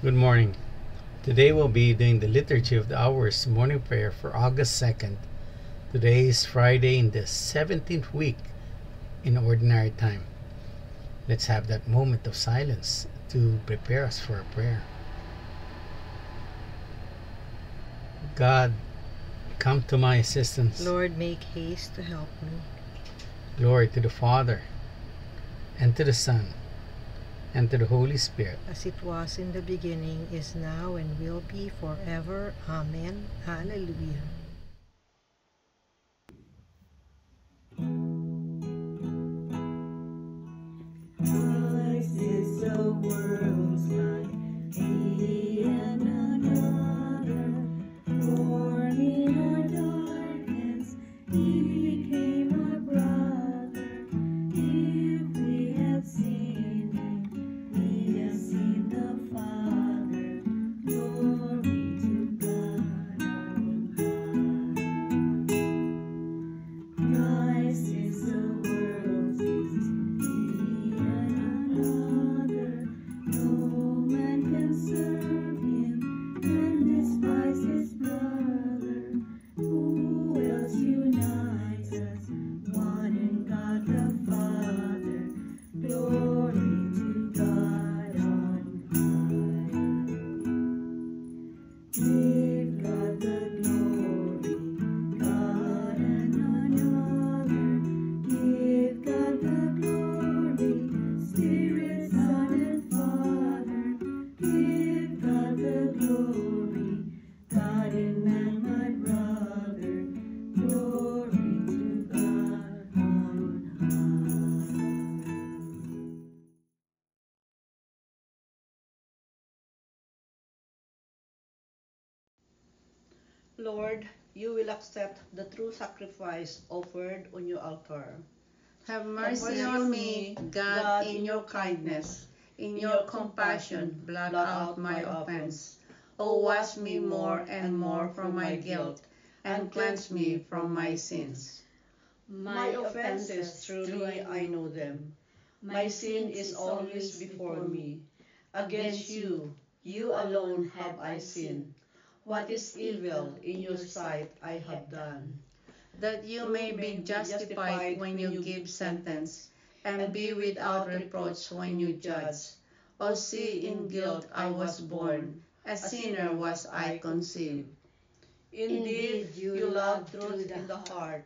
Good morning. Today we'll be doing the Liturgy of the Hours morning prayer for August 2nd. Today is Friday in the 17th week in Ordinary Time. Let's have that moment of silence to prepare us for a prayer. God, come to my assistance. Lord, make haste to help me. Glory to the Father, and to the Son, and to the Holy Spirit. As it was in the beginning, is now, and will be forever. Amen. Hallelujah. Christ is the world's light, He and another, born in our darkness, He became our brother. If we have seen Him, we have seen the Father. Glory to God on high. Christ is the world's light. No man can serve Him and despise His brother. Who else unites us? One in God the Father. Glory to God on high. Give God the glory, God and another. Give God the glory, Spirit, Son, and Father. Give God the glory, God in man, my brother. Glory to God on high. Lord, you will accept the true sacrifice offered on your altar. Have mercy on me, God, in your kindness. In your compassion, blot out my offense. O wash me more and more from my guilt, and cleanse me from my sins. My offenses, truly I know them. My sin is always before me. Against you, you alone have I sinned. What is evil in your sight I have done, That you may be justified when you give sentence, and be without reproach when you judge. O see, in guilt I was born, a sinner was I conceived. Indeed, you love truth in the heart.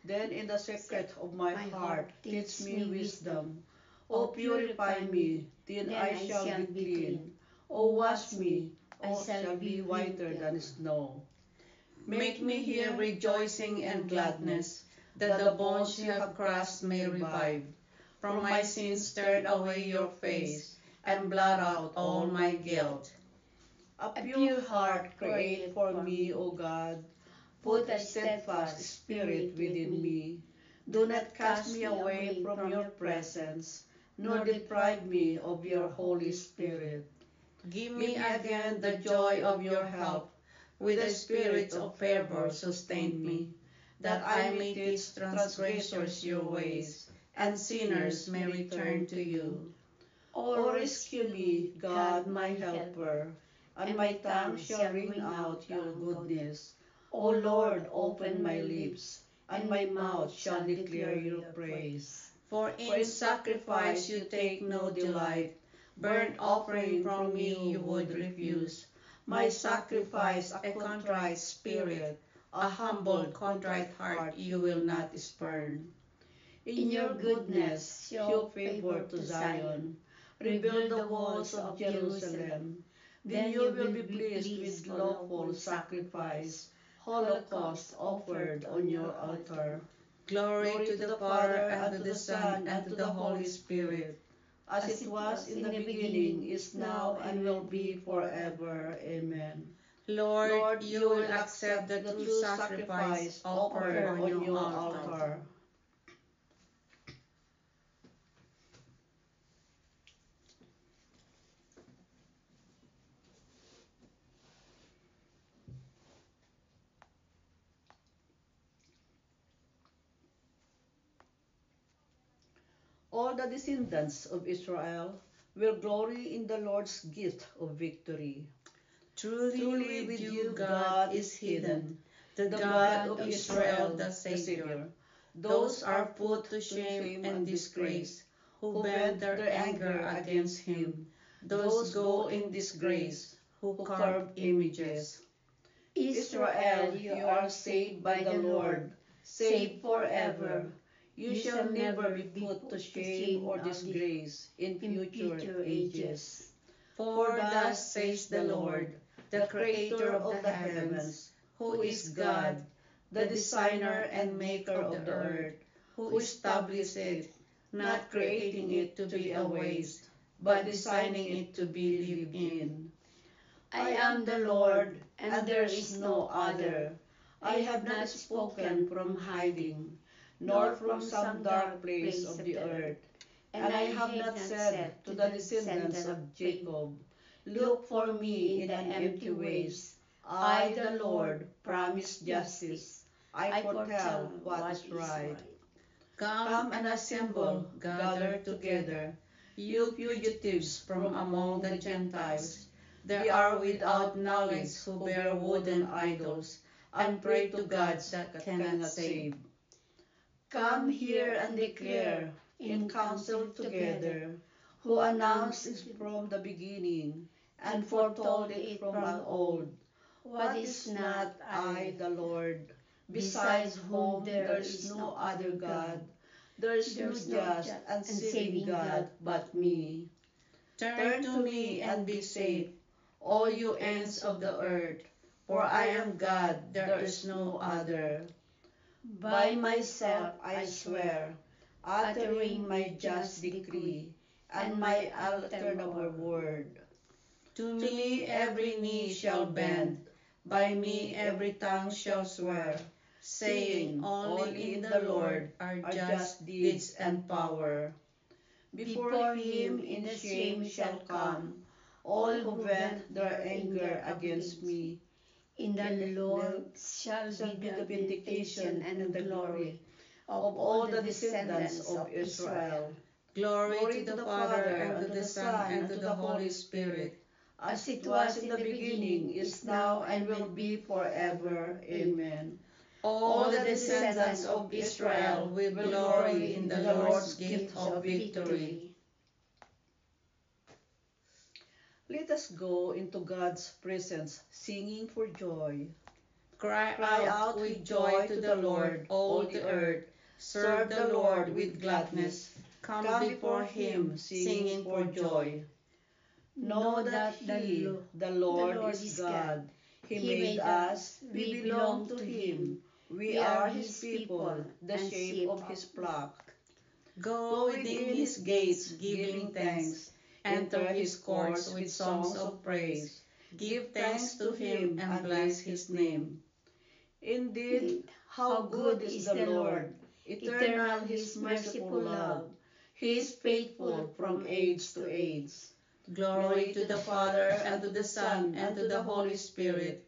Then in the secret of my heart, teach me wisdom. O purify me, then I shall be clean. O wash me, I shall be whiter than snow. Make me hear rejoicing and gladness, that the bones you have crushed may revive. From my sins turn away your face, and blot out all my guilt. A pure heart create for me, O God. Put a steadfast spirit within me. Do not cast me away from your presence, nor deprive me of your Holy Spirit. Give me again the joy of your help, with a spirit of fervor sustain me, that I may teach transgressors your ways, and sinners may return to you. O rescue me, God my helper, and my tongue shall ring out your goodness. O Lord, open my lips, and my mouth shall declare your praise. For in sacrifice you take no delight, burnt offering from me you would refuse. My sacrifice a contrite spirit, a humble contrite heart you will not spurn. In your goodness, show favor to Zion. Rebuild the walls of Jerusalem. Then you will be pleased with lawful sacrifice, holocaust offered on your altar. Glory to the Father, and to the Son, and to the Holy Spirit, as it was in the beginning, is now, and will be forever. Amen. Lord, you will accept the true sacrifice offered on your altar. All the descendants of Israel will glory in the Lord's gift of victory. Truly with you God is hidden, the God of Israel the Savior. Those are put to shame and disgrace, who bend their anger against him. Those go in disgrace, who carve images. Israel, you are saved by the Lord, saved forever. You shall never be put to shame or disgrace in future ages. For thus says the Lord, the Creator of the heavens, who is God, the designer and maker of the earth, who established it, not creating it to be a waste, but designing it to be lived in. I am the Lord, and there is no other. I have not spoken from hiding, nor from some dark place of the earth. And I have not said to the descendants of Jacob, look for me in an empty waste. I, the Lord, promise justice. I foretell what is right. Come and assemble, gather together, you fugitives from among the Gentiles. They are without knowledge who bear wooden idols, and pray to gods that cannot save. Come here and declare in council together, who announced it from the beginning, and foretold it from of old. What is not I, the Lord, besides whom there is no other God? There is no just and saving God but me. Turn to me and be saved, all you ends of the earth, for I am God, there is no other. By myself I swear, uttering my just decree, and my unalterable word. To me every knee shall bend, by me every tongue shall swear, saying, only in the Lord are just deeds and power. Before him in shame shall come all who vent their anger against me. in the Lord shall be the vindication and the glory of all the descendants of Israel. Glory to the Father, and to the Son, and to the Holy Spirit, as it was in the beginning, is now, and will be forever. Amen. All the descendants of Israel will glory in the Lord's gift of victory. Let us go into God's presence, singing for joy. Cry out with joy to the Lord, all the earth. Serve the Lord with gladness. Come before him, singing for joy. Know that he, the Lord, is God. He made us, we belong to him. We are his people, the sheep of his flock. Go within his gates, giving thanks. Enter his courts with songs of praise. Give thanks to him and bless his name. Indeed, how good is the Lord! Eternal his merciful love. He is faithful from age to age. Glory to the Father, and to the Son, and to the Holy Spirit,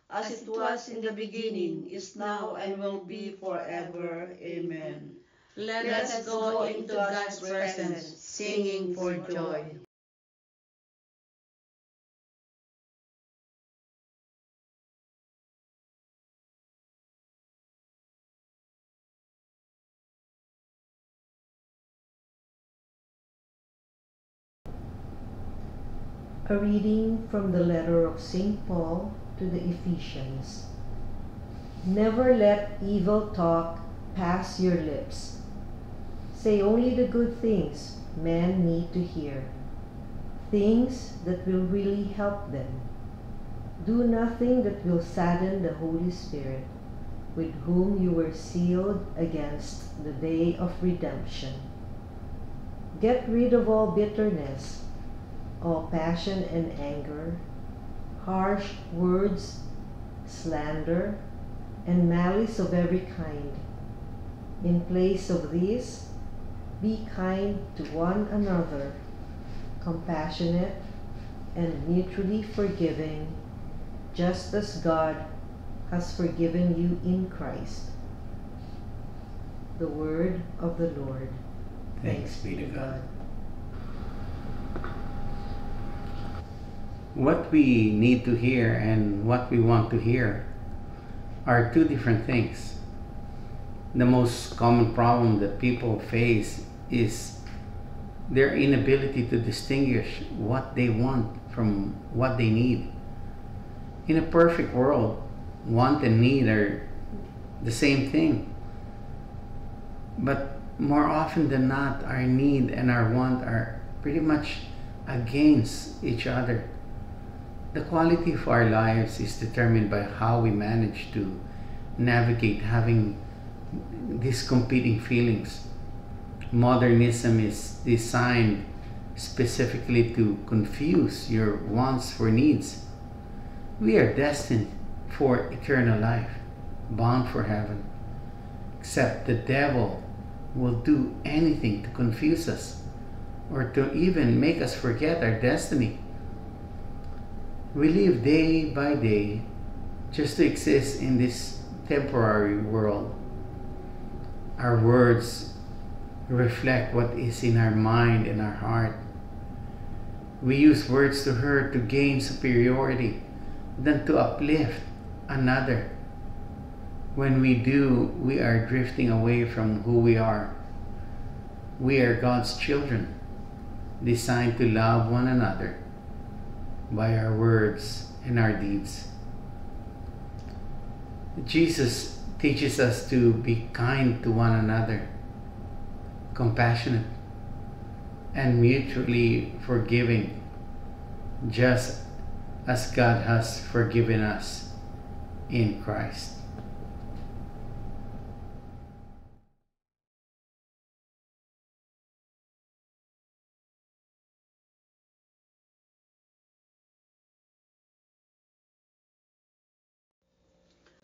as it was in the beginning, is now, and will be forever. Amen. Let us go into God's presence, singing for joy. A reading from the letter of St. Paul to the Ephesians. Never let evil talk pass your lips. Say only the good things men need to hear, things that will really help them. Do nothing that will sadden the Holy Spirit, with whom you were sealed against the day of redemption. Get rid of all bitterness, all passion and anger, harsh words, slander, and malice of every kind. In place of these, be kind to one another, compassionate and mutually forgiving, just as God has forgiven you in Christ. The word of the Lord. Thanks be to God. God. What we need to hear and what we want to hear are two different things. The most common problem that people face is their inability to distinguish what they want from what they need. In a perfect world, want and need are the same thing. But more often than not, our need and our want are pretty much against each other. The quality of our lives is determined by how we manage to navigate having these competing feelings. Modernism is designed specifically to confuse your wants for needs. We are destined for eternal life, bound for heaven. Except the devil will do anything to confuse us or to even make us forget our destiny. We live day by day just to exist in this temporary world. Our words reflect what is in our mind and our heart. We use words to hurt to gain superiority than to uplift another. When we do, we are drifting away from who we are. We are God's children, designed to love one another by our words and our deeds. Jesus teaches us to be kind to one another, compassionate, and mutually forgiving, just as God has forgiven us in Christ.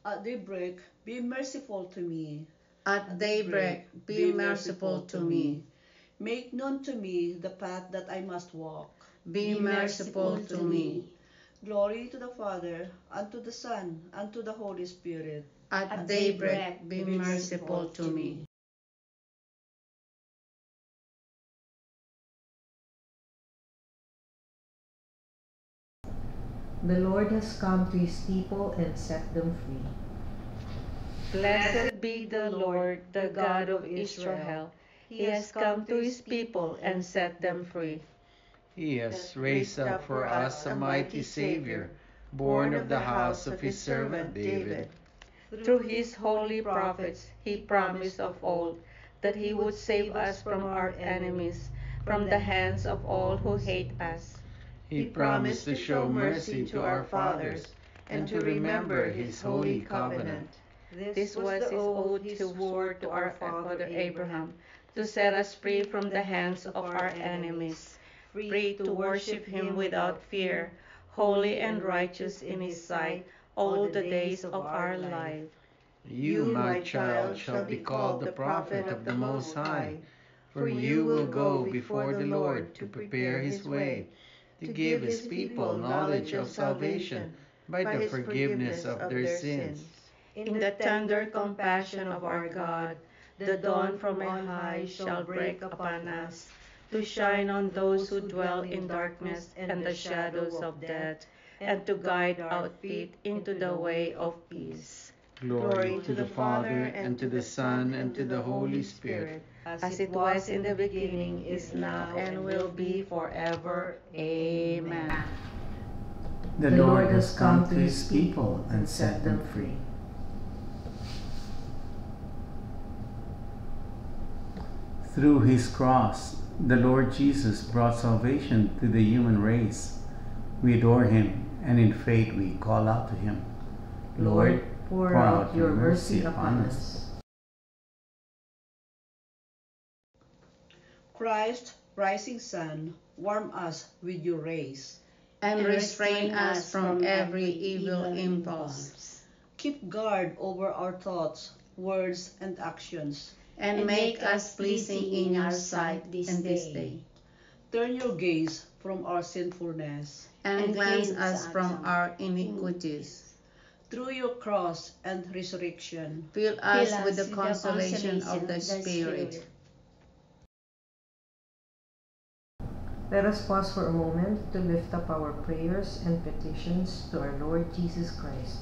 At daybreak, be merciful to me. At daybreak, be merciful to me. Make known to me the path that I must walk. Be merciful to me. Glory to the Father, and to the Son, and to the Holy Spirit. At daybreak, be merciful to me. The Lord has come to his people and set them free. Blessed be the Lord, the God of Israel. He has come to his people and set them free. He has raised up for us a mighty Savior, born of the house of his servant David. Through his holy prophets, he promised of old that he would save us from our enemies, from the hands of all who hate us. He promised to show mercy to our fathers and to remember his holy covenant. This was his oath he swore to our father Abraham, to set us free from the hands of our enemies, free to worship him without fear, holy and righteous in his sight all the days of our life. You, my child, shall be called the prophet of the Most High, for you will go before the Lord to prepare his way, to give his people knowledge of salvation by the forgiveness of their sins. In the tender compassion of our God, the dawn from on high shall break upon us, to shine on those who dwell in darkness and the shadows of death, and to guide our feet into the way of peace. Glory to the Father, and to the Son, and to the Holy Spirit, as it was in the beginning, is now, and will be forever. Amen. The Lord has come to his people and set them free. Through his cross, the Lord Jesus brought salvation to the human race. We adore him, and in faith we call out to him. Lord, pour out your mercy upon us. Christ, rising sun, warm us with your rays. And restrain us from every evil impulse. Keep guard over our thoughts, words, and actions. And make us pleasing in your sight this day. Turn your gaze from our sinfulness. And cleanse us from our iniquities. Through your cross and resurrection, Fill us with the consolation of the Spirit. Let us pause for a moment to lift up our prayers and petitions to our Lord Jesus Christ.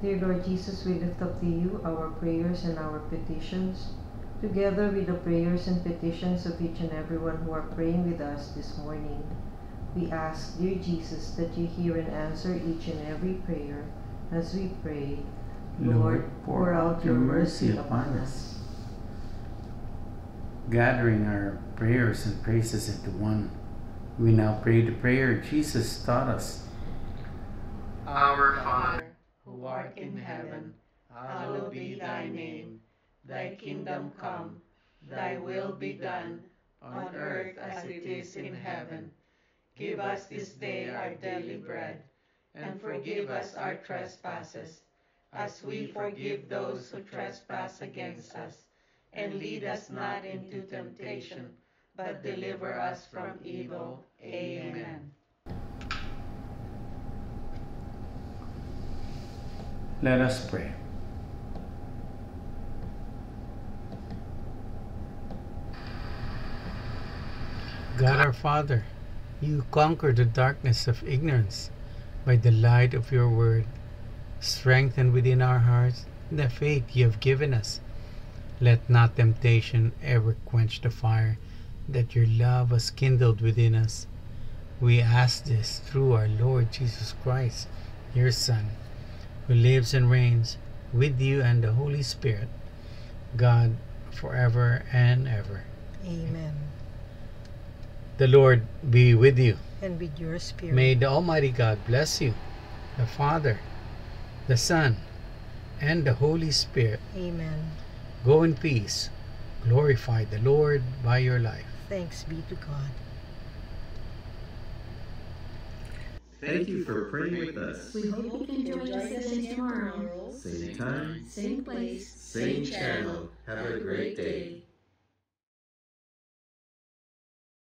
Dear Lord Jesus, we lift up to you our prayers and our petitions, together with the prayers and petitions of each and everyone who are praying with us this morning. We ask, dear Jesus, that you hear and answer each and every prayer as we pray. Lord, pour out your mercy upon us. Gathering our prayers and praises into one, we now pray the prayer Jesus taught us. Our Father, who art in heaven, hallowed be thy name. Thy kingdom come, thy will be done, on earth as it is in heaven. Give us this day our daily bread, and forgive us our trespasses, as we forgive those who trespass against us. And lead us not into temptation, but deliver us from evil. Amen. Let us pray. God our Father, you conquer the darkness of ignorance by the light of your word. Strengthen within our hearts the faith you have given us. Let not temptation ever quench the fire that your love has kindled within us. We ask this through our Lord Jesus Christ, your Son, who lives and reigns with you and the Holy Spirit, God, forever and ever. Amen. The Lord be with you. And with your spirit. May the Almighty God bless you, the Father, the Son, and the Holy Spirit. Amen. Go in peace. Glorify the Lord by your life. Thanks be to God. Thank you for praying with us. We hope you can join us again tomorrow. Same time, Same place. same channel. Have a great day.